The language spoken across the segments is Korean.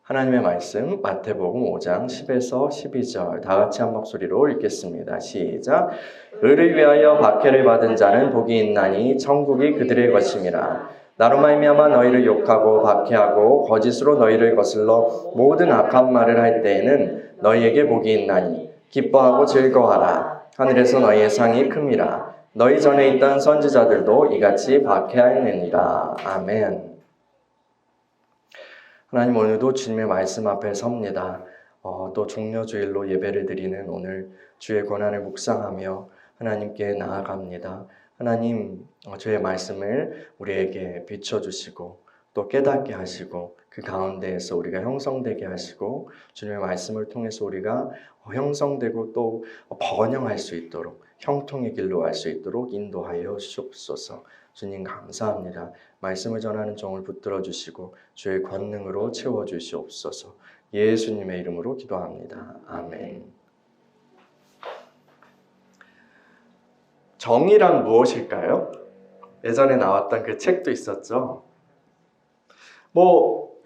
하나님의 말씀 마태복음 5장 10에서 12절 다 같이 한 목소리로 읽겠습니다. 시작. 의를 위하여 박해를 받은 자는 복이 있나니 천국이 그들의 것임이라. 나로 말미암아 너희를 욕하고 박해하고 거짓으로 너희를 거슬러 모든 악한 말을 할 때에는 너희에게 복이 있나니 기뻐하고 즐거워하라. 하늘에서 너희의 상이 큼이라. 너희 전에 있던 선지자들도 이같이 박해하였느니라. 아멘. 하나님, 오늘도 주님의 말씀 앞에 섭니다. 또 종려주일로 예배를 드리는 오늘 주의 권한을 묵상하며 하나님께 나아갑니다. 하나님, 주의 말씀을 우리에게 비춰주시고 또 깨닫게 하시고 그 가운데에서 우리가 형성되게 하시고 주님의 말씀을 통해서 우리가 형성되고 또 번영할 수 있도록 형통의 길로 갈 수 있도록 인도하여 주옵소서. 주님 감사합니다. 말씀을 전하는 종을 붙들어 주시고 주의 권능으로 채워 주시옵소서. 예수님의 이름으로 기도합니다. 아멘. 정의란 무엇일까요? 예전에 나왔던 그 책도 있었죠.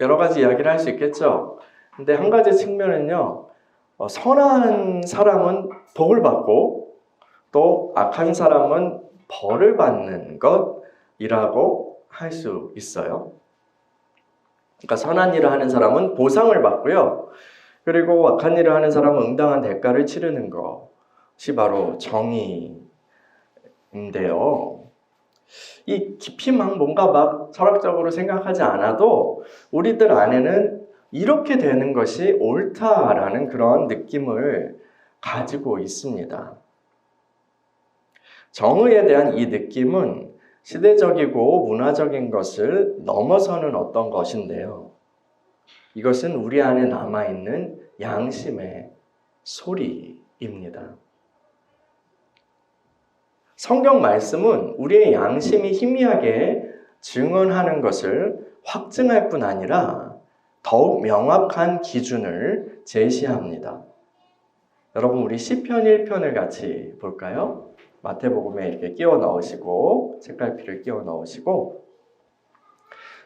여러 가지 이야기를 할 수 있겠죠. 근데 한 가지 측면은요, 선한 사람은 복을 받고 또 악한 사람은 벌을 받는 것이라고 할 수 있어요. 그러니까 선한 일을 하는 사람은 보상을 받고요. 그리고 악한 일을 하는 사람은 응당한 대가를 치르는 것이 바로 정의인데요. 이 깊이 뭔가 철학적으로 생각하지 않아도 우리들 안에는 이렇게 되는 것이 옳다라는 그런 느낌을 가지고 있습니다. 정의에 대한 이 느낌은 시대적이고 문화적인 것을 넘어서는 어떤 것인데요. 이것은 우리 안에 남아있는 양심의 소리입니다. 성경 말씀은 우리의 양심이 희미하게 증언하는 것을 확증할 뿐 아니라 더욱 명확한 기준을 제시합니다. 여러분, 우리 시편 1편을 같이 볼까요? 마태복음에 이렇게 끼워 넣으시고 책갈피를 끼워 넣으시고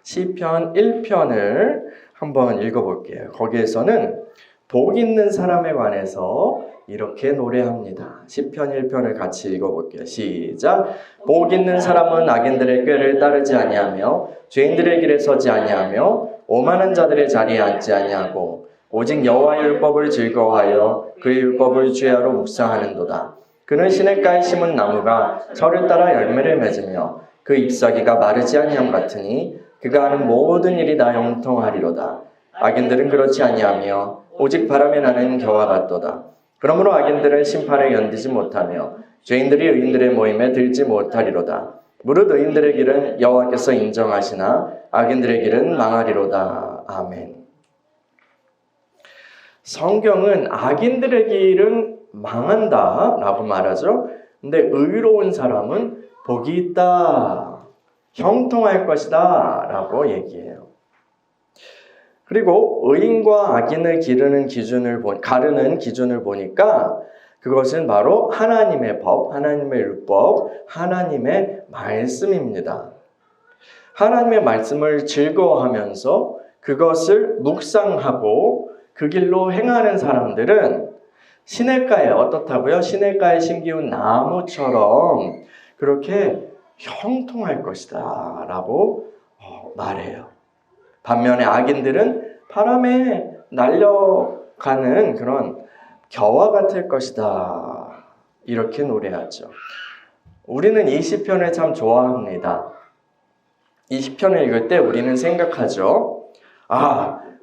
시편 1편을 한번 읽어볼게요. 거기에서는 복 있는 사람에 관해서 이렇게 노래합니다. 시편 1편을 같이 읽어볼게요. 시작. 복 있는 사람은 악인들의 꾀를 따르지 아니하며 죄인들의 길에 서지 아니하며 오만한 자들의 자리에 앉지 아니하고 오직 여호와의 율법을 즐거워하여 그의 율법을 주야로 묵상하는도다. 그는 시냇가에 심은 나무가 철을 따라 열매를 맺으며 그 잎사귀가 마르지 아니함 같으니 그가 하는 모든 일이 다 형통하리로다. 악인들은 그렇지 아니하며 오직 바람에 나는 겨와 같도다. 그러므로 악인들은 심판을 견디지 못하며 죄인들이 의인들의 모임에 들지 못하리로다. 무릇 의인들의 길은 여호와께서 인정하시나 악인들의 길은 망하리로다. 아멘. 성경은 악인들의 길은 망한다 라고 말하죠. 근데 의로운 사람은 복이 있다, 형통할 것이다 라고 얘기해요. 그리고 의인과 악인을 가르는 기준을 보니까 그것은 바로 하나님의 법, 하나님의 율법, 하나님의 말씀입니다. 하나님의 말씀을 즐거워하면서 그것을 묵상하고 그 길로 행하는 사람들은 시냇가에 어떻다고요? 시냇가에 심기운 나무처럼 그렇게 형통할 것이다 라고 말해요. 반면에 악인들은 바람에 날려가는 그런 겨와 같을 것이다 이렇게 노래하죠. 우리는 이 시편을 참 좋아합니다. 이 시편을 읽을 때 우리는 생각하죠.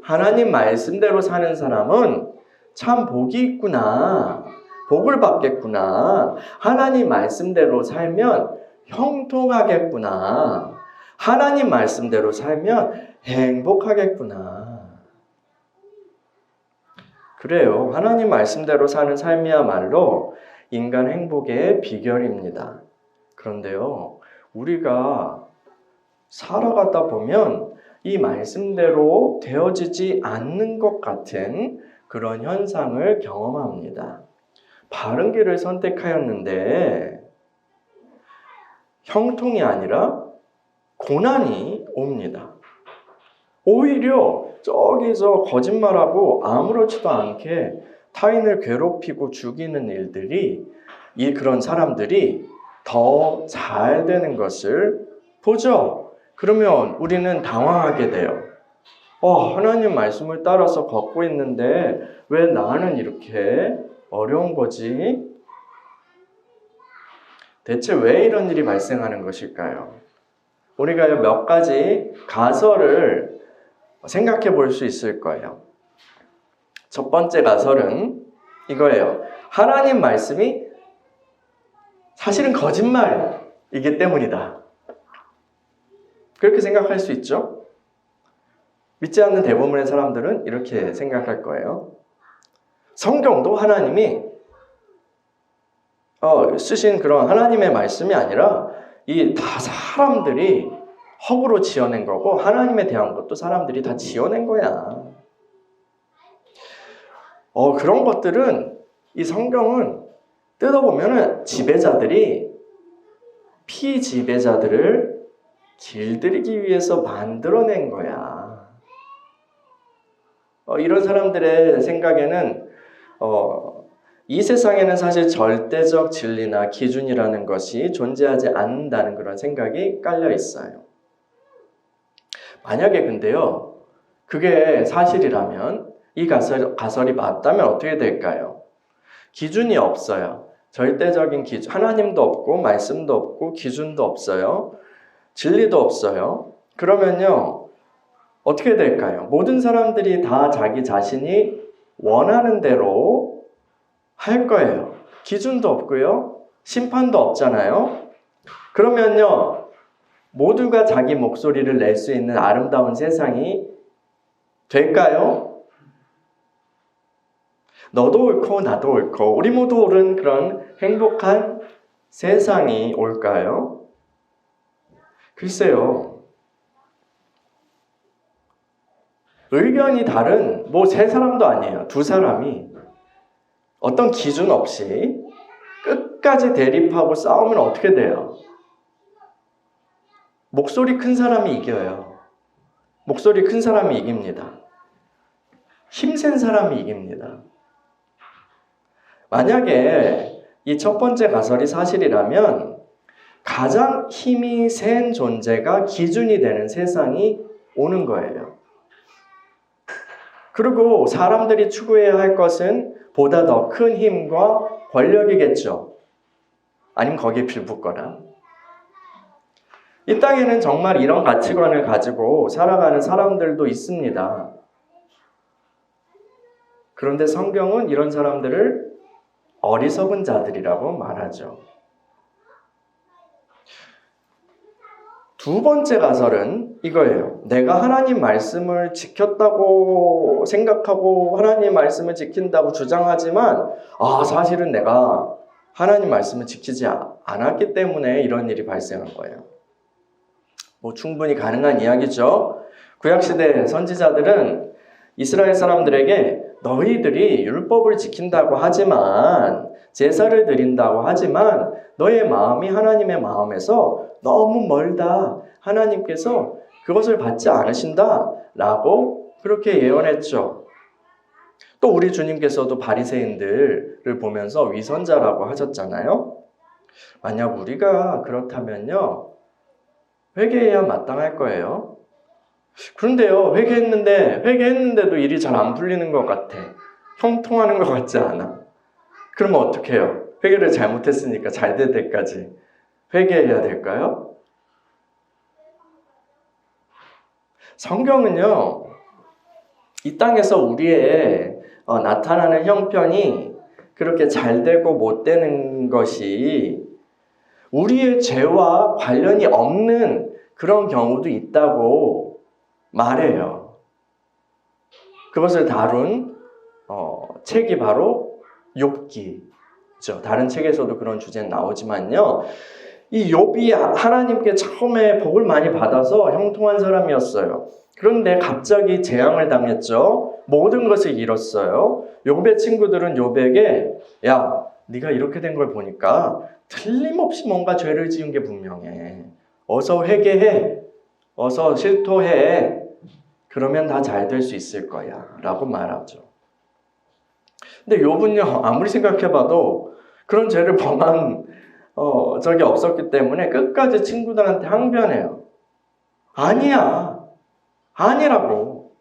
하나님 말씀대로 사는 사람은 참 복이 있구나. 복을 받겠구나. 하나님 말씀대로 살면 형통하겠구나. 하나님 말씀대로 살면 행복하겠구나. 그래요. 하나님 말씀대로 사는 삶이야말로 인간 행복의 비결입니다. 그런데요, 우리가 살아가다 보면 이 말씀대로 되어지지 않는 것 같은 그런 현상을 경험합니다. 바른 길을 선택하였는데 형통이 아니라 고난이 옵니다. 오히려 저기서 거짓말하고 아무렇지도 않게 타인을 괴롭히고 죽이는 일들이 그런 사람들이 더 잘 되는 것을 보죠. 그러면 우리는 당황하게 돼요. 하나님 말씀을 따라서 걷고 있는데 왜 나는 이렇게 어려운 거지? 대체 왜 이런 일이 발생하는 것일까요? 우리가 몇 가지 가설을 생각해 볼 수 있을 거예요. 첫 번째 가설은 이거예요. 하나님 말씀이 사실은 거짓말이기 때문이다. 그렇게 생각할 수 있죠? 믿지 않는 대부분의 사람들은 이렇게 생각할 거예요. 성경도 하나님이 쓰신 그런 하나님의 말씀이 아니라 다 사람들이 허구로 지어낸 거고 하나님에 대한 것도 사람들이 다 지어낸 거야. 그런 것들은 이 성경은 뜯어보면 지배자들이 피지배자들을 길들이기 위해서 만들어낸 거야. 이런 사람들의 생각에는 이 세상에는 사실 절대적 진리나 기준이라는 것이 존재하지 않는다는 그런 생각이 깔려 있어요. 만약에 근데요, 그게 사실이라면 이 가설이 맞다면 어떻게 될까요? 기준이 없어요. 절대적인 기준, 하나님도 없고 말씀도 없고 기준도 없어요. 진리도 없어요. 그러면요, 어떻게 될까요? 모든 사람들이 다 자기 자신이 원하는 대로 할 거예요. 기준도 없고요. 심판도 없잖아요. 그러면요, 모두가 자기 목소리를 낼 수 있는 아름다운 세상이 될까요? 너도 옳고 나도 옳고 우리 모두 옳은 그런 행복한 세상이 올까요? 글쎄요. 의견이 다른 세 사람도 아니에요. 두 사람이 어떤 기준 없이 끝까지 대립하고 싸우면 어떻게 돼요? 목소리 큰 사람이 이겨요. 목소리 큰 사람이 이깁니다. 힘센 사람이 이깁니다. 만약에 이 첫 번째 가설이 사실이라면 가장 힘이 센 존재가 기준이 되는 세상이 오는 거예요. 그리고 사람들이 추구해야 할 것은 보다 더 큰 힘과 권력이겠죠. 아니면 거기에 빌붙거나. 이 땅에는 정말 이런 가치관을 가지고 살아가는 사람들도 있습니다. 그런데 성경은 이런 사람들을 어리석은 자들이라고 말하죠. 두 번째 가설은 이거예요. 내가 하나님 말씀을 지켰다고 생각하고 하나님 말씀을 지킨다고 주장하지만 사실은 내가 하나님 말씀을 지키지 않았기 때문에 이런 일이 발생한 거예요. 충분히 가능한 이야기죠. 구약시대 선지자들은 이스라엘 사람들에게 너희들이 율법을 지킨다고 하지만 제사를 드린다고 하지만 너의 마음이 하나님의 마음에서 너무 멀다. 하나님께서 그것을 받지 않으신다. 라고 그렇게 예언했죠. 또 우리 주님께서도 바리새인들을 보면서 위선자라고 하셨잖아요. 만약 우리가 그렇다면요. 회개해야 마땅할 거예요. 그런데요, 회개했는데도 일이 잘 안 풀리는 것 같아. 형통하는 것 같지 않아. 그러면 어떻게 해요? 회개를 잘못했으니까 잘 될 때까지 회개해야 될까요? 성경은요, 이 땅에서 우리의 나타나는 형편이 그렇게 잘 되고 못 되는 것이 우리의 죄와 관련이 없는 그런 경우도 있다고 말해요. 그것을 다룬 책이 바로 욥기죠. 다른 책에서도 그런 주제는 나오지만요. 이 욥이 하나님께 처음에 복을 많이 받아서 형통한 사람이었어요. 그런데 갑자기 재앙을 당했죠. 모든 것을 잃었어요. 욥의 친구들은 욥에게 야, 네가 이렇게 된 걸 보니까 틀림없이 뭔가 죄를 지은 게 분명해. 어서 회개해. 어서 실토해. 그러면 다 잘 될 수 있을 거야 라고 말하죠. 근데 욥은요, 아무리 생각해봐도 그런 죄를 범한 적이 없었기 때문에 끝까지 친구들한테 항변해요. 아니야, 아니라고.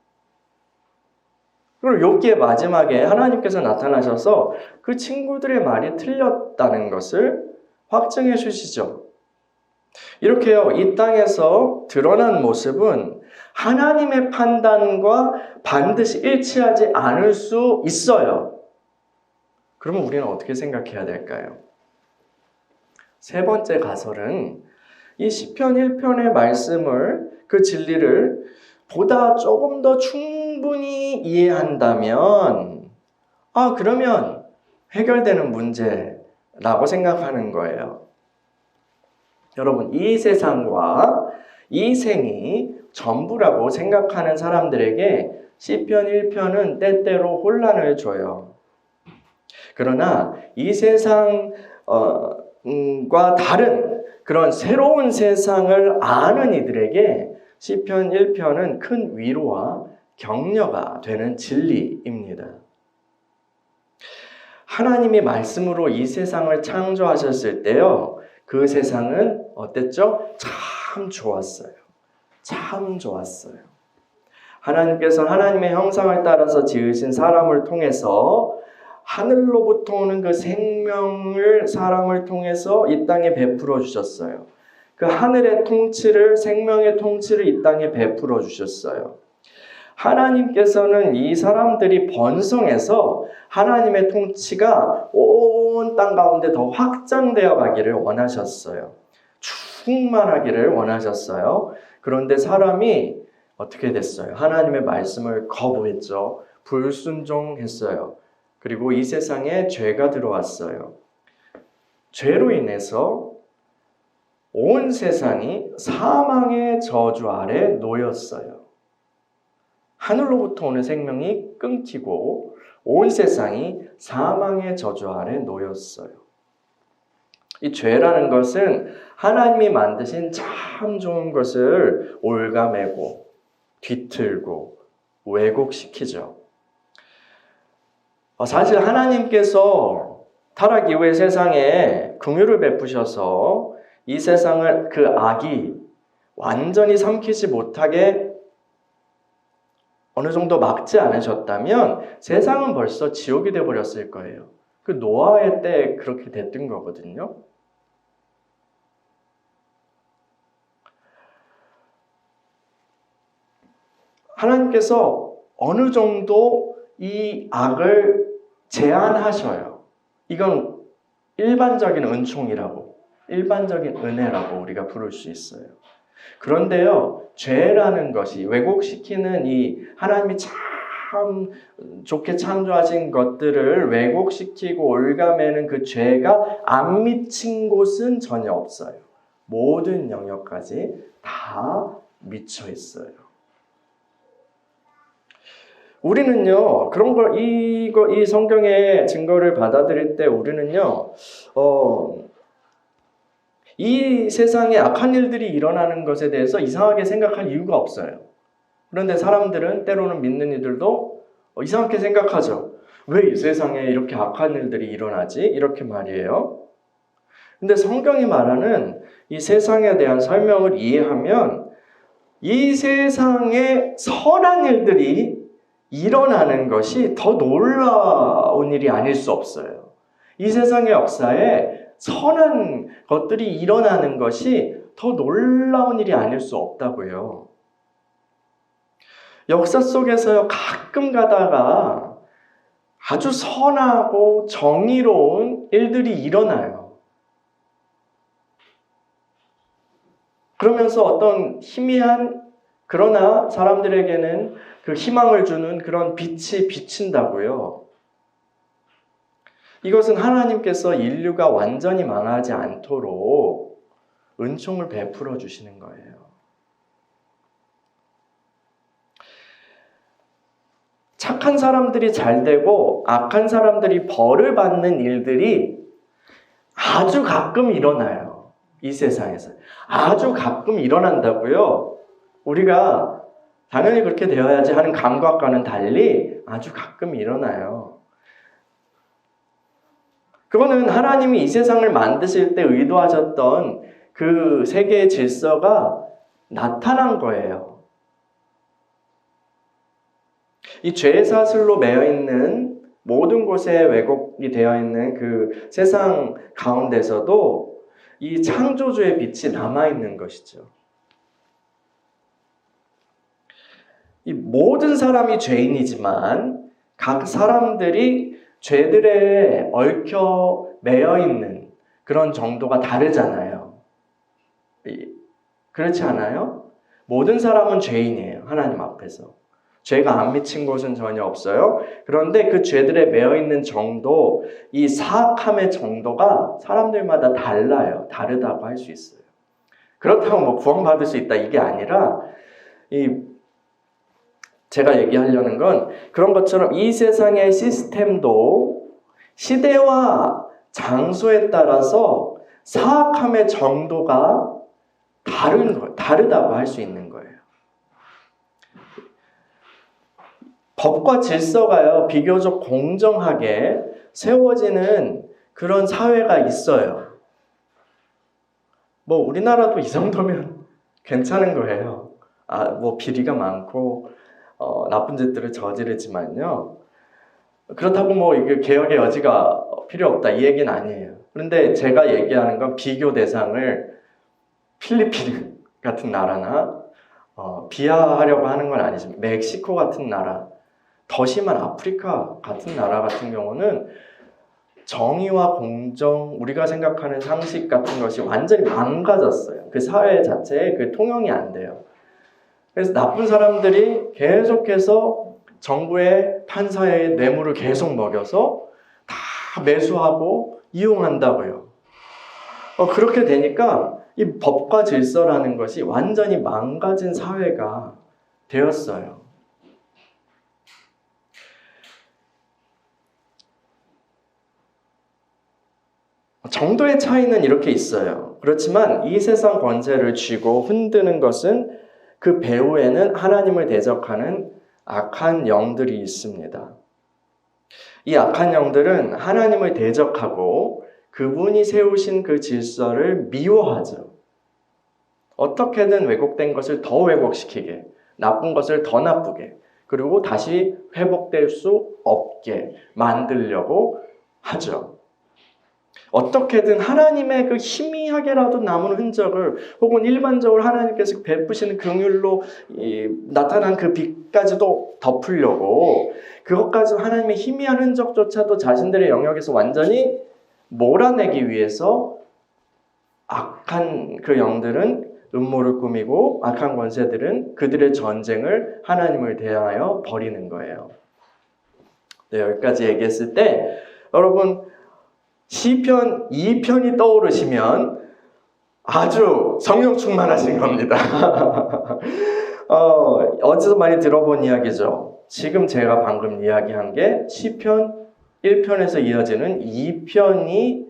그리고 욥기의 마지막에 하나님께서 나타나셔서 그 친구들의 말이 틀렸다는 것을 확증해 주시죠. 이렇게요, 이 땅에서 드러난 모습은 하나님의 판단과 반드시 일치하지 않을 수 있어요. 그러면 우리는 어떻게 생각해야 될까요? 세 번째 가설은 이 시편 1편의 말씀을, 그 진리를 보다 조금 더 충분히 이해한다면 그러면 해결되는 문제라고 생각하는 거예요. 여러분, 이 세상과 이 생이 전부라고 생각하는 사람들에게 시편 1편은 때때로 혼란을 줘요. 그러나 이 세상과 다른 그런 새로운 세상을 아는 이들에게 시편 1편은 큰 위로와 격려가 되는 진리입니다. 하나님이 말씀으로 이 세상을 창조하셨을 때요, 그 세상은 어땠죠? 참 좋았어요. 참 좋았어요. 하나님께서 하나님의 형상을 따라서 지으신 사람을 통해서 하늘로부터 오는 그 생명을 사람을 통해서 이 땅에 베풀어 주셨어요. 그 하늘의 통치를, 생명의 통치를 이 땅에 베풀어 주셨어요. 하나님께서는 이 사람들이 번성해서 하나님의 통치가 온 땅 가운데 더 확장되어 가기를 원하셨어요. 충만하기를 원하셨어요. 그런데 사람이 어떻게 됐어요? 하나님의 말씀을 거부했죠. 불순종했어요. 그리고 이 세상에 죄가 들어왔어요. 죄로 인해서 온 세상이 사망의 저주 아래 놓였어요. 하늘로부터 오는 생명이 끊기고 온 세상이 사망의 저주 아래 놓였어요. 이 죄라는 것은 하나님이 만드신 참 좋은 것을 올가매고 뒤틀고 왜곡시키죠. 사실 하나님께서 타락 이후의 세상에 긍휼을 베푸셔서 이 세상을 그 악이 완전히 삼키지 못하게 어느 정도 막지 않으셨다면 세상은 벌써 지옥이 되어버렸을 거예요. 그 노아의 때 그렇게 됐던 거거든요. 하나님께서 어느 정도 이 악을 제한하셔요. 이건 일반적인 은총이라고, 일반적인 은혜라고 우리가 부를 수 있어요. 그런데요, 죄라는 것이 왜곡시키는 이 하나님이 참 좋게 창조하신 것들을 왜곡시키고 올가매는 그 죄가 안 미친 곳은 전혀 없어요. 모든 영역까지 다 미쳐 있어요. 우리는요, 그런 걸, 이 성경의 증거를 받아들일 때 우리는요, 이 세상에 악한 일들이 일어나는 것에 대해서 이상하게 생각할 이유가 없어요. 그런데 사람들은 때로는 믿는 이들도 이상하게 생각하죠. 왜 이 세상에 이렇게 악한 일들이 일어나지? 이렇게 말이에요. 근데 성경이 말하는 이 세상에 대한 설명을 이해하면 이 세상에 선한 일들이 일어나는 것이 더 놀라운 일이 아닐 수 없어요. 이 세상의 역사에 선한 것들이 일어나는 것이 더 놀라운 일이 아닐 수 없다고요. 역사 속에서요, 가끔 가다가 아주 선하고 정의로운 일들이 일어나요. 그러면서 어떤 희미한, 그러나 사람들에게는 그 희망을 주는 그런 빛이 비친다고요. 이것은 하나님께서 인류가 완전히 망하지 않도록 은총을 베풀어 주시는 거예요. 착한 사람들이 잘 되고 악한 사람들이 벌을 받는 일들이 아주 가끔 일어나요. 이 세상에서. 아주 가끔 일어난다고요. 우리가 당연히 그렇게 되어야지 하는 감각과는 달리 아주 가끔 일어나요. 그거는 하나님이 이 세상을 만드실 때 의도하셨던 그 세계의 질서가 나타난 거예요. 이 죄의 사슬로 매여 있는 모든 곳에 왜곡이 되어 있는 그 세상 가운데서도 이 창조주의 빛이 남아있는 것이죠. 이 모든 사람이 죄인이지만 각 사람들이 죄들에 얽혀 매여 있는 그런 정도가 다르잖아요. 그렇지 않아요? 모든 사람은 죄인이에요. 하나님 앞에서. 죄가 안 미친 곳은 전혀 없어요. 그런데 그 죄들에 매여 있는 정도, 이 사악함의 정도가 사람들마다 달라요. 다르다고 할 수 있어요. 그렇다고 뭐 구원받을 수 있다 이게 아니라 제가 얘기하려는 건 그런 것처럼 이 세상의 시스템도 시대와 장소에 따라서 사악함의 정도가 다르다고 할 수 있는 거예요. 법과 질서가요, 비교적 공정하게 세워지는 그런 사회가 있어요. 뭐 우리나라도 이 정도면 괜찮은 거예요. 뭐 비리가 많고 나쁜 짓들을 저지르지만요. 그렇다고 뭐 이게 개혁의 여지가 필요 없다 이 얘기는 아니에요. 그런데 제가 얘기하는 건 비교 대상을 필리핀 같은 나라나 비하하려고 하는 건 아니지만 멕시코 같은 나라, 더 심한 아프리카 같은 나라 같은 경우는 정의와 공정, 우리가 생각하는 상식 같은 것이 완전히 망가졌어요. 그 사회 자체에 그 통용이 안 돼요. 그래서 나쁜 사람들이 계속해서 정부의 판사의 뇌물을 계속 먹여서 다 매수하고 이용한다고요. 그렇게 되니까 이 법과 질서라는 것이 완전히 망가진 사회가 되었어요. 정도의 차이는 이렇게 있어요. 그렇지만 이 세상 권세를 쥐고 흔드는 것은 그 배후에는 하나님을 대적하는 악한 영들이 있습니다. 이 악한 영들은 하나님을 대적하고 그분이 세우신 그 질서를 미워하죠. 어떻게든 왜곡된 것을 더 왜곡시키게, 나쁜 것을 더 나쁘게, 그리고 다시 회복될 수 없게 만들려고 하죠. 어떻게든 하나님의 그 희미하게라도 남은 흔적을 혹은 일반적으로 하나님께서 베푸시는 긍휼로 나타난 그 빛까지도 덮으려고 그것까지 하나님의 희미한 흔적조차도 자신들의 영역에서 완전히 몰아내기 위해서 악한 그 영들은 음모를 꾸미고 악한 권세들은 그들의 전쟁을 하나님을 대하여 벌이는 거예요. 네, 여기까지 얘기했을 때 여러분 시편 2편이 떠오르시면 아주 성령 충만하신 겁니다. 어디서 많이 들어본 이야기죠. 지금 제가 방금 이야기한 게 시편 1편에서 이어지는 2편이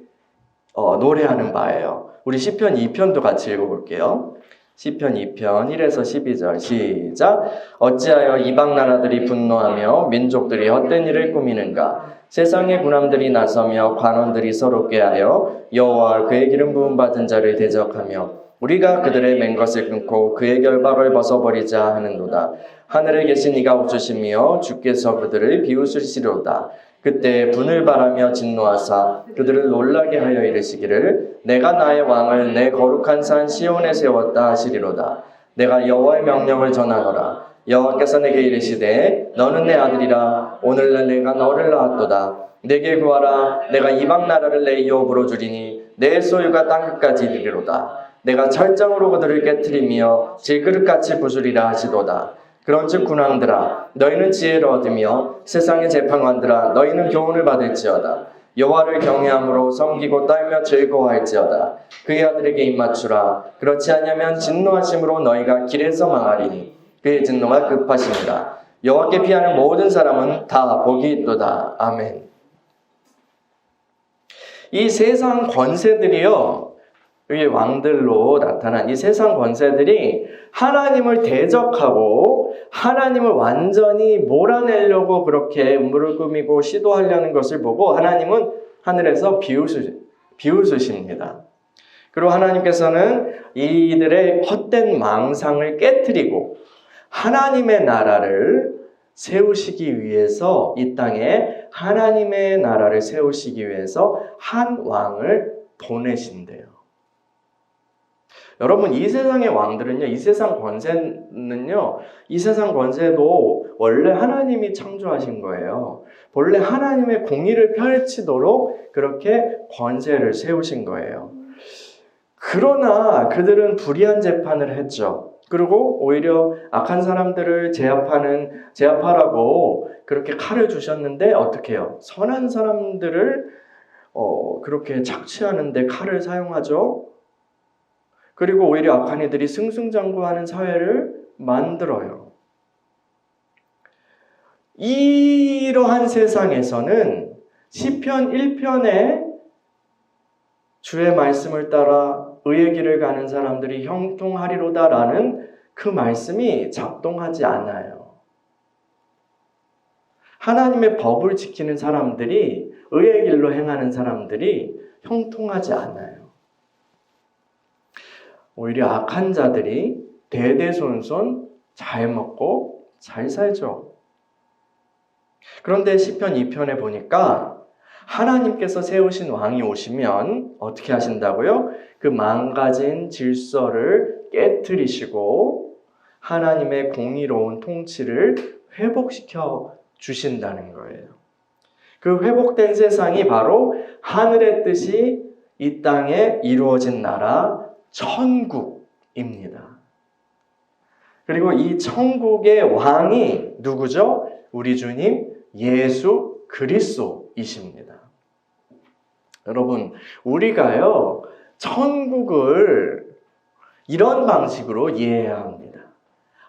노래하는 바예요. 우리 시편 2편도 같이 읽어볼게요. 시편 2편 1에서 12절 시작. 어찌하여 이방 나라들이 분노하며 민족들이 헛된 일을 꾸미는가. 세상의 군함들이 나서며 관원들이 서로 꾀하여 여호와 그의 기름 부음 받은 자를 대적하며 우리가 그들의 맨 것을 끊고 그의 결박을 벗어버리자 하는도다. 하늘에 계신 이가 웃으시며 주께서 그들을 비웃으시리로다. 그때 분을 바라며 진노하사 그들을 놀라게 하여 이르시기를 내가 나의 왕을 내 거룩한 산 시온에 세웠다 하시리로다. 내가 여호와의 명령을 전하노라. 여호와께서 내게 이르시되 너는 내 아들이라. 오늘날 내가 너를 낳았도다. 내게 구하라. 내가 이방 나라를 내 유업으로 주리니 내 소유가 땅끝까지 이르리로다. 내가 철장으로 그들을 깨트리며 질그릇같이 부수리라 하시도다. 그런즉 군왕들아 너희는 지혜를 얻으며 세상의 재판관들아 너희는 교훈을 받을지어다. 여호와를 경외함으로 섬기고 떨며 즐거워할지어다. 그의 아들에게 입맞추라. 그렇지 않으면 진노하심으로 너희가 길에서 망하리니 그의 진노가 급하십니다. 여호와께 피하는 모든 사람은 다 복이 있도다. 아멘. 이 세상 권세들이요 의 왕들로 나타난 이 세상 권세들이 하나님을 대적하고 하나님을 완전히 몰아내려고 그렇게 무릎 꿇이고 시도하려는 것을 보고 하나님은 하늘에서 비웃으십니다. 그리고 하나님께서는 이들의 헛된 망상을 깨트리고 하나님의 나라를 세우시기 위해서 이 땅에 하나님의 나라를 세우시기 위해서 한 왕을 보내신대요. 여러분, 이 세상의 왕들은요, 이 세상 권세는요, 이 세상 권세도 원래 하나님이 창조하신 거예요. 원래 하나님의 공의를 펼치도록 그렇게 권세를 세우신 거예요. 그러나 그들은 불의한 재판을 했죠. 그리고 오히려 악한 사람들을 제압하라고 그렇게 칼을 주셨는데 어떻게 해요? 선한 사람들을 그렇게 착취하는데 칼을 사용하죠. 그리고 오히려 악한 이들이 승승장구하는 사회를 만들어요. 이러한 세상에서는 시편 1편에 주의 말씀을 따라 의의 길을 가는 사람들이 형통하리로다라는 그 말씀이 작동하지 않아요. 하나님의 법을 지키는 사람들이, 의의 길로 행하는 사람들이 형통하지 않아요. 오히려 악한 자들이 대대손손 잘 먹고 잘 살죠. 그런데 시편 2편에 보니까 하나님께서 세우신 왕이 오시면 어떻게 하신다고요? 그 망가진 질서를 깨트리시고 하나님의 공의로운 통치를 회복시켜 주신다는 거예요. 그 회복된 세상이 바로 하늘의 뜻이 이 땅에 이루어진 나라 천국입니다. 그리고 이 천국의 왕이 누구죠? 우리 주님 예수 그리스도이십니다. 여러분, 우리가요, 천국을 이런 방식으로 이해해야 합니다.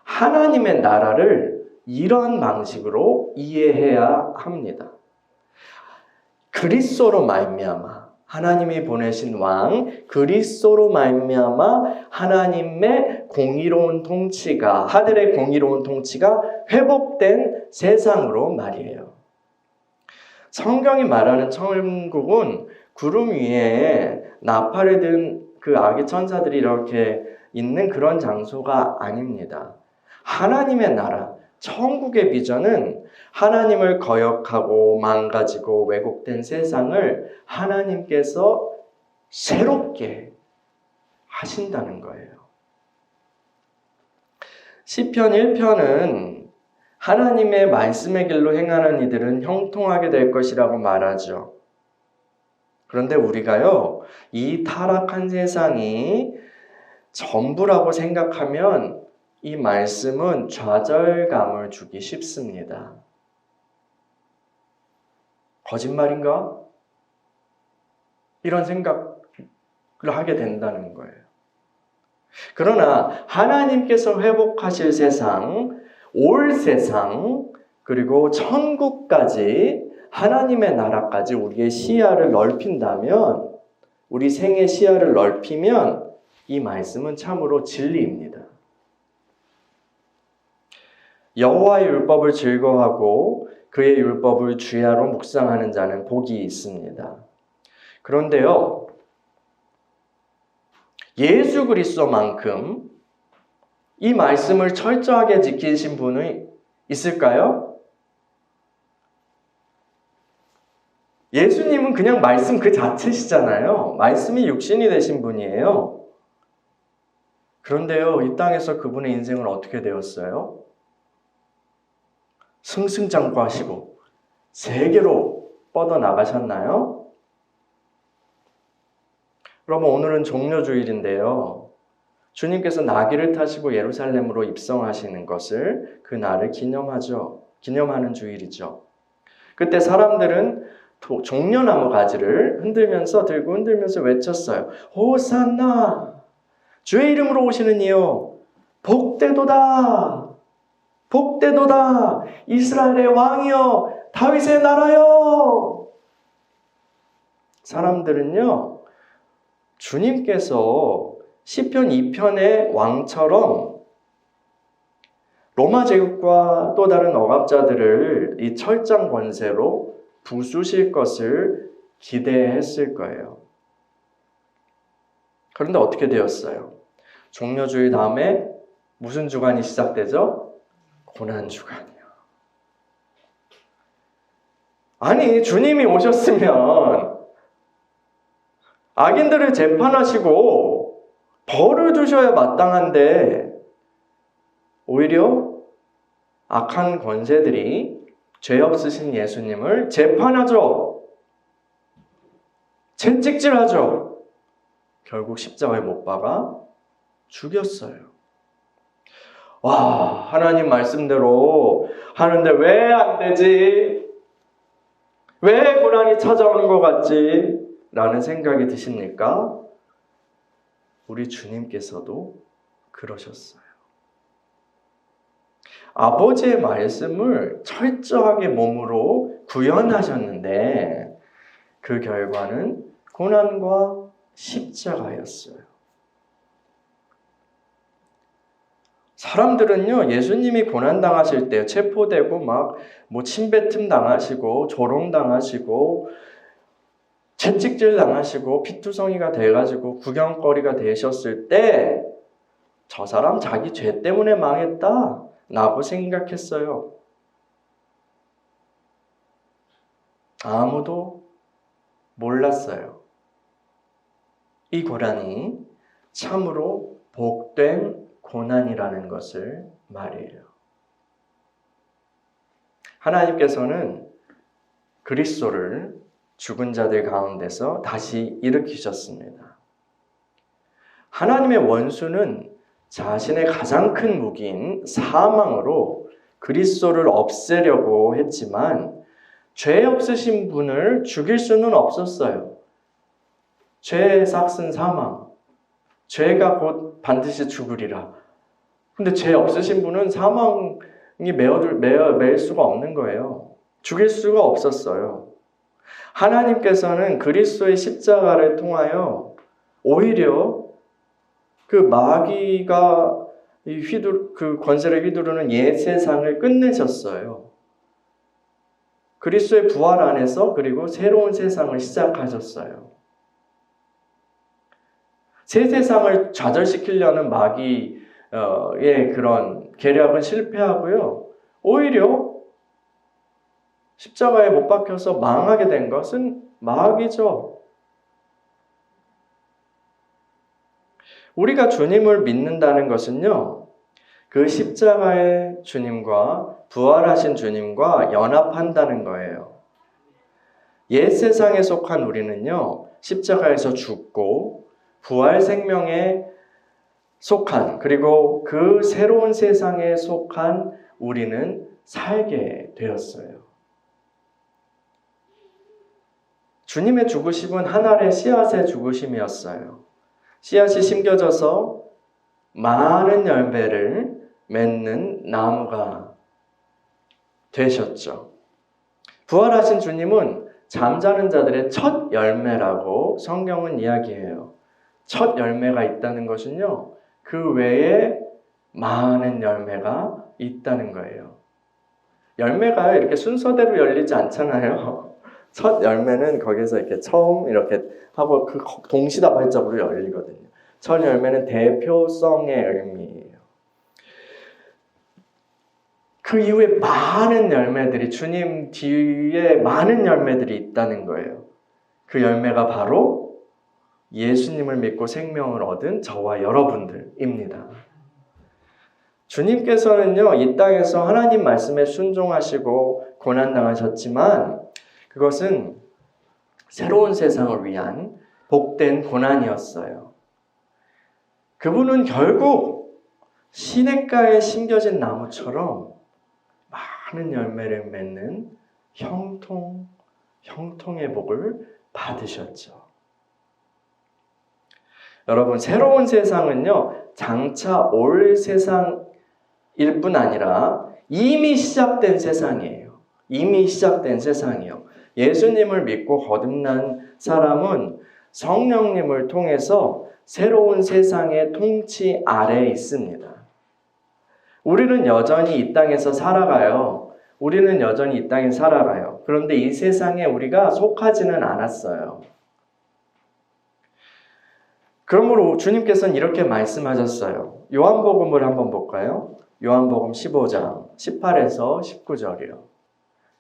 하나님의 나라를 이런 방식으로 이해해야 합니다. 그리스도로 말미암아 하나님이 보내신 왕 그리스도로 말미암아 하나님의 공의로운 통치가, 하늘의 공의로운 통치가 회복된 세상으로 말이에요. 성경이 말하는 천국은 구름 위에 나팔을 든 그 아기 천사들이 이렇게 있는 그런 장소가 아닙니다. 하나님의 나라, 천국의 비전은 하나님을 거역하고 망가지고 왜곡된 세상을 하나님께서 새롭게 하신다는 거예요. 시편 1편은 하나님의 말씀의 길로 행하는 이들은 형통하게 될 것이라고 말하죠. 그런데 우리가요, 이 타락한 세상이 전부라고 생각하면 이 말씀은 좌절감을 주기 쉽습니다. 거짓말인가? 이런 생각을 하게 된다는 거예요. 그러나 하나님께서 회복하실 세상, 올 세상, 그리고 천국까지 하나님의 나라까지 우리의 시야를 넓힌다면, 우리 생의 시야를 넓히면 이 말씀은 참으로 진리입니다. 여호와의 율법을 즐거워하고 그의 율법을 주야로 묵상하는 자는 복이 있습니다. 그런데요, 예수 그리스도만큼 이 말씀을 철저하게 지키신 분이 있을까요? 예수님은 그냥 말씀 그 자체시잖아요. 말씀이 육신이 되신 분이에요. 그런데요, 이 땅에서 그분의 인생은 어떻게 되었어요? 승승장구하시고 세계로 뻗어나가셨나요? 여러분, 오늘은 종려주일인데요. 주님께서 나귀를 타시고 예루살렘으로 입성하시는 것을, 그 날을 기념하는 주일이죠. 그때 사람들은 종려나무 가지를 들고 흔들면서 외쳤어요. 호산나! 주의 이름으로 오시는 이여! 복되도다! 복되도다! 이스라엘의 왕이여! 다윗의 나라여! 사람들은요, 주님께서 시편 2편의 왕처럼 로마 제국과 또 다른 억압자들을 이 철장 권세로 부수실 것을 기대했을 거예요. 그런데 어떻게 되었어요? 종려주의 다음에 무슨 주간이 시작되죠? 고난주간이요. 아니, 주님이 오셨으면 악인들을 재판하시고 벌을 주셔야 마땅한데 오히려 악한 권세들이 죄 없으신 예수님을 재판하죠. 채찍질하죠. 결국 십자가에 못 박아 죽였어요. 와, 하나님 말씀대로 하는데 왜 안 되지? 왜 고난이 찾아오는 것 같지? 라는 생각이 드십니까? 우리 주님께서도 그러셨어요. 아버지의 말씀을 철저하게 몸으로 구현하셨는데 그 결과는 고난과 십자가였어요. 사람들은요, 예수님이 고난당하실 때 체포되고 막 침뱉음 당하시고 조롱당하시고 채찍질 당하시고 피투성이가 돼가지고 구경거리가 되셨을 때 저 사람 자기 죄 때문에 망했다 라고 생각했어요. 아무도 몰랐어요. 이 고난이 참으로 복된 고난이라는 것을 말이에요. 하나님께서는 그리스도를 죽은 자들 가운데서 다시 일으키셨습니다. 하나님의 원수는 자신의 가장 큰 무기인 사망으로 그리스도를 없애려고 했지만 죄 없으신 분을 죽일 수는 없었어요. 죄의 삭은 사망, 죄가 곧 반드시 죽으리라. 근데 죄 없으신 분은 사망이 매일 수가 없는 거예요. 죽일 수가 없었어요. 하나님께서는 그리스도의 십자가를 통하여 오히려 그 마귀가 그 권세를 휘두르는 옛 세상을 끝내셨어요. 그리스도의 부활 안에서 그리고 새로운 세상을 시작하셨어요. 새 세상을 좌절시키려는 마귀의 그런 계략은 실패하고요. 오히려 십자가에 못 박혀서 망하게 된 것은 마귀죠. 우리가 주님을 믿는다는 것은요, 그 십자가의 주님과 부활하신 주님과 연합한다는 거예요. 옛 세상에 속한 우리는요, 십자가에서 죽고 부활 생명에 속한, 그리고 그 새로운 세상에 속한 우리는 살게 되었어요. 주님의 죽으심은 한 알의 씨앗의 죽으심이었어요. 씨앗이 심겨져서 많은 열매를 맺는 나무가 되셨죠. 부활하신 주님은 잠자는 자들의 첫 열매라고 성경은 이야기해요. 첫 열매가 있다는 것은요, 그 외에 많은 열매가 있다는 거예요. 열매가요, 이렇게 순서대로 열리지 않잖아요. 첫 열매는 거기서 이렇게 처음 이렇게 하고 그 동시다발적으로 열리거든요. 첫 열매는 대표성의 의미예요. 그 이후에 많은 열매들이, 주님 뒤에 많은 열매들이 있다는 거예요. 그 열매가 바로 예수님을 믿고 생명을 얻은 저와 여러분들입니다. 주님께서는요, 이 땅에서 하나님 말씀에 순종하시고 고난당하셨지만 그것은 새로운 세상을 위한 복된 고난이었어요. 그분은 결국 시냇가에 심겨진 나무처럼 많은 열매를 맺는 형통의 복을 받으셨죠. 여러분, 새로운 세상은요, 장차 올 세상일 뿐 아니라 이미 시작된 세상이에요. 이미 시작된 세상이에요. 예수님을 믿고 거듭난 사람은 성령님을 통해서 새로운 세상의 통치 아래에 있습니다. 우리는 여전히 이 땅에서 살아가요. 우리는 여전히 이 땅에 살아가요. 그런데 이 세상에 우리가 속하지는 않았어요. 그러므로 주님께서는 이렇게 말씀하셨어요. 요한복음을 한번 볼까요? 요한복음 15장 18에서 19절이요.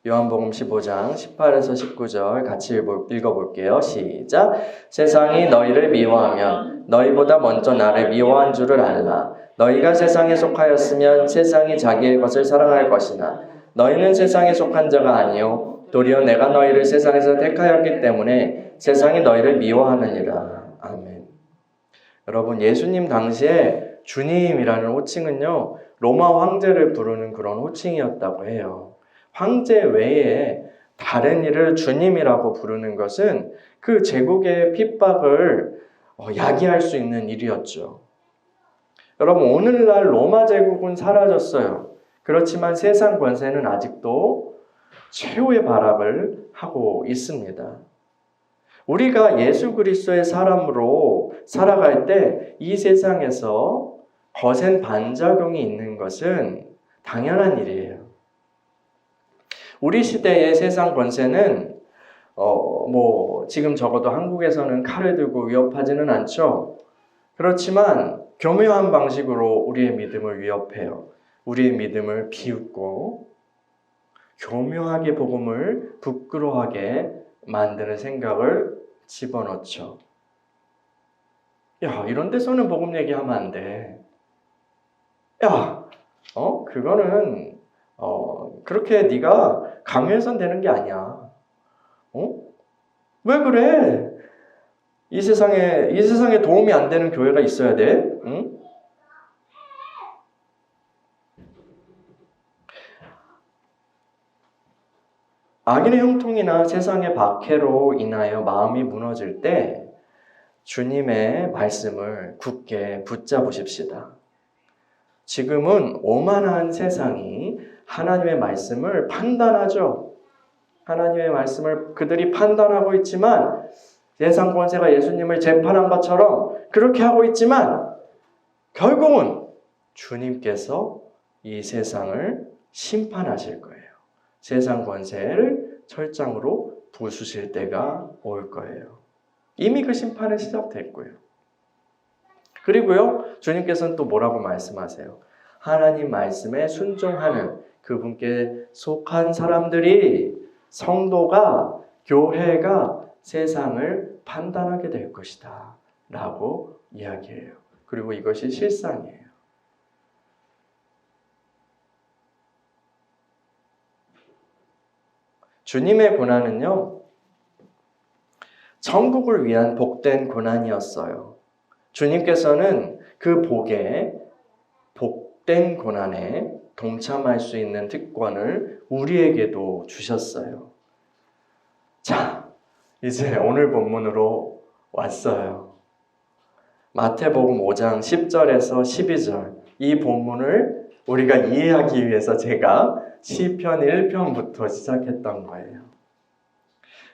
요한복음 15장 18에서 19절 같이 읽어볼게요. 시작. 세상이 너희를 미워하면 너희보다 먼저 나를 미워한 줄을 알라. 너희가 세상에 속하였으면 세상이 자기의 것을 사랑할 것이나 너희는 세상에 속한 자가 아니요 도리어 내가 너희를 세상에서 택하였기 때문에 세상이 너희를 미워하느니라. 아멘. 여러분, 예수님 당시에 주님이라는 호칭은요, 로마 황제를 부르는 그런 호칭이었다고 해요. 황제 외에 다른 이를 주님이라고 부르는 것은 그 제국의 핍박을 야기할 수 있는 일이었죠. 여러분, 오늘날 로마 제국은 사라졌어요. 그렇지만 세상 권세는 아직도 최후의 발악을 하고 있습니다. 우리가 예수 그리스도의 사람으로 살아갈 때 이 세상에서 거센 반작용이 있는 것은 당연한 일이에요. 우리 시대의 세상 권세는 지금 적어도 한국에서는 칼을 들고 위협하지는 않죠. 그렇지만 교묘한 방식으로 우리의 믿음을 위협해요. 우리의 믿음을 비웃고 교묘하게 복음을 부끄러워하게 만드는 생각을 집어넣죠. 야, 이런 데서는 복음 얘기하면 안 돼. 야, 그거는 그렇게 네가 강요해선 되는 게 아니야. 왜 그래? 이 세상에 도움이 안 되는 교회가 있어야 돼. 응? 악인의 형통이나 세상의 박해로 인하여 마음이 무너질 때 주님의 말씀을 굳게 붙잡으십시다. 지금은 오만한 세상이 하나님의 말씀을 판단하죠. 하나님의 말씀을 그들이 판단하고 있지만 세상 권세가 예수님을 재판한 것처럼 그렇게 하고 있지만 결국은 주님께서 이 세상을 심판하실 거예요. 세상 권세를 철장으로 부수실 때가 올 거예요. 이미 그 심판은 시작됐고요. 그리고요, 주님께서는 또 뭐라고 말씀하세요? 하나님 말씀에 순종하는 그분께 속한 사람들이, 성도가, 교회가 세상을 판단하게 될 것이다 라고 이야기해요. 그리고 이것이 실상이에요. 주님의 고난은요, 천국을 위한 복된 고난이었어요. 주님께서는 그 복된 고난에 동참할 수 있는 특권을 우리에게도 주셨어요. 자, 이제 오늘 본문으로 왔어요. 마태복음 5장 10절에서 12절. 이 본문을 우리가 이해하기 위해서 제가 시편 1편부터 시작했던 거예요.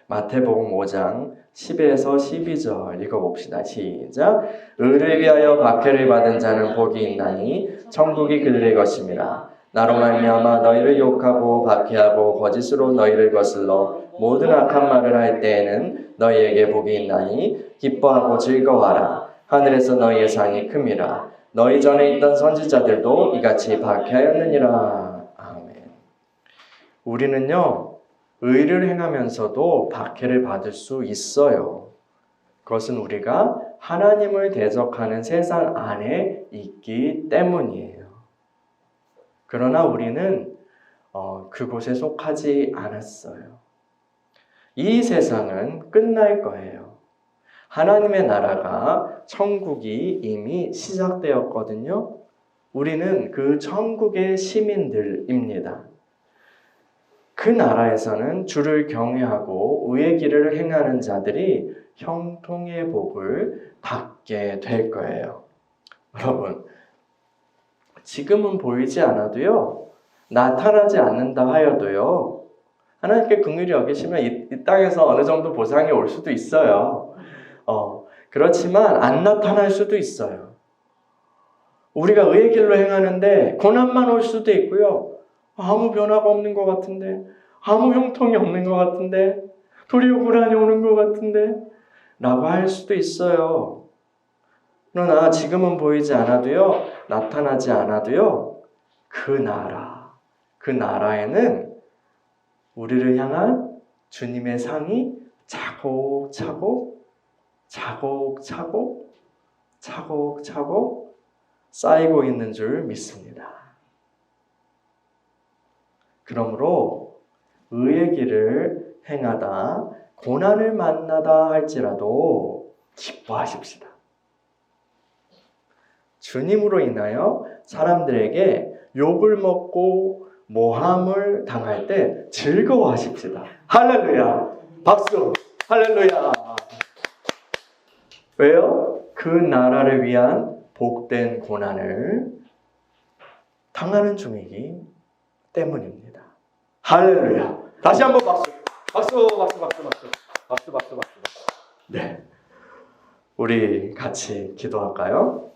마태복음 5장 10에서 12절 읽어봅시다. 시작. 의를 위하여 박해를 받은 자는 복이 있나니 천국이 그들의 것임이라. 나로 말미암아 너희를 욕하고 박해하고 거짓으로 너희를 거슬러 모든 악한 말을 할 때에는 너희에게 복이 있나니 기뻐하고 즐거워하라. 하늘에서 너희의 상이 큼이라. 너희 전에 있던 선지자들도 이같이 박해하였느니라. 아멘. 우리는요, 의를 행하면서도 박해를 받을 수 있어요. 그것은 우리가 하나님을 대적하는 세상 안에 있기 때문이에요. 그러나 우리는 그곳에 속하지 않았어요. 이 세상은 끝날 거예요. 하나님의 나라가, 천국이 이미 시작되었거든요. 우리는 그 천국의 시민들입니다. 그 나라에서는 주를 경외하고 의의 길을 행하는 자들이 형통의 복을 받게 될 거예요. 여러분, 지금은 보이지 않아도요, 나타나지 않는다 하여도요, 하나님께 긍휼히 여기시면 이 땅에서 어느 정도 보상이 올 수도 있어요. 그렇지만 안 나타날 수도 있어요. 우리가 의의 길로 행하는데 고난만 올 수도 있고요. 아무 변화가 없는 것 같은데, 아무 형통이 없는 것 같은데, 도리어 불안이 오는 것 같은데 라고 할 수도 있어요. 그러나 지금은 보이지 않아도요, 나타나지 않아도요, 그 나라에는 우리를 향한 주님의 상이 차곡차곡 쌓이고 있는 줄 믿습니다. 그러므로 의의 길을 행하다 고난을 만나다 할지라도 기뻐하십시다. 주님으로 인하여 사람들에게 욕을 먹고 모함을 당할 때 즐거워하십시다. 할렐루야! 박수! 할렐루야! 왜요? 그 나라를 위한 복된 고난을 당하는 중이기 때문입니다. 할렐루야! 다시 한번 박수! 박수! 네. 우리 같이 기도할까요?